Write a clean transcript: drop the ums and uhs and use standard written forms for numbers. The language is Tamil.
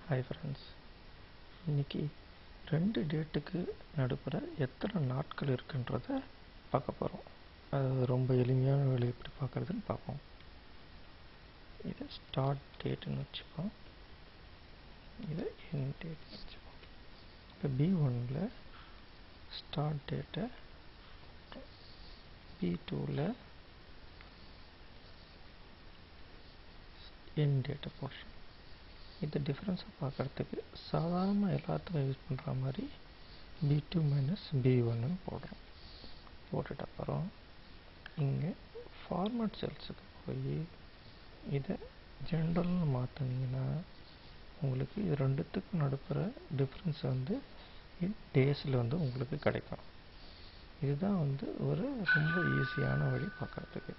ஹாய் ஃப்ரெண்ட்ஸ், இன்றைக்கி 2 டேட்டுக்கு நடுப்புற எத்தனை நாட்கள் இருக்குன்றத பார்க்க போகிறோம். அது ரொம்ப எளிமையான வழி எப்படி பார்க்குறதுன்னு பார்ப்போம். இதை ஸ்டார்ட் டேட்டுன்னு வச்சுப்போம், இதை எண்ட் டேட்னு வச்சுப்போம். இப்போ B1ல் ஸ்டார்ட் டேட்டை, B2ல் எண்ட் டேட்டை போடுறோம். இந்த டிஃப்ரென்ஸை பார்க்குறதுக்கு சாதாரண எல்லாத்துக்கும் யூஸ் பண்ணுற மாதிரி B2 - B1ன்னு போடுறோம். போட்டுட்டு அப்புறம் இங்கே ஃபார்மேட் செல்ஸுக்கு போய் இதை ஜென்ரல்னு மாற்றினீங்கன்னா உங்களுக்கு இது ரெண்டுத்துக்கும் நடுப்புற டிஃப்ரென்ஸ் டேஸில் உங்களுக்கு கிடைக்கும். இதுதான் ஒரு ரொம்ப ஈஸியான வழி பார்க்குறதுக்கு.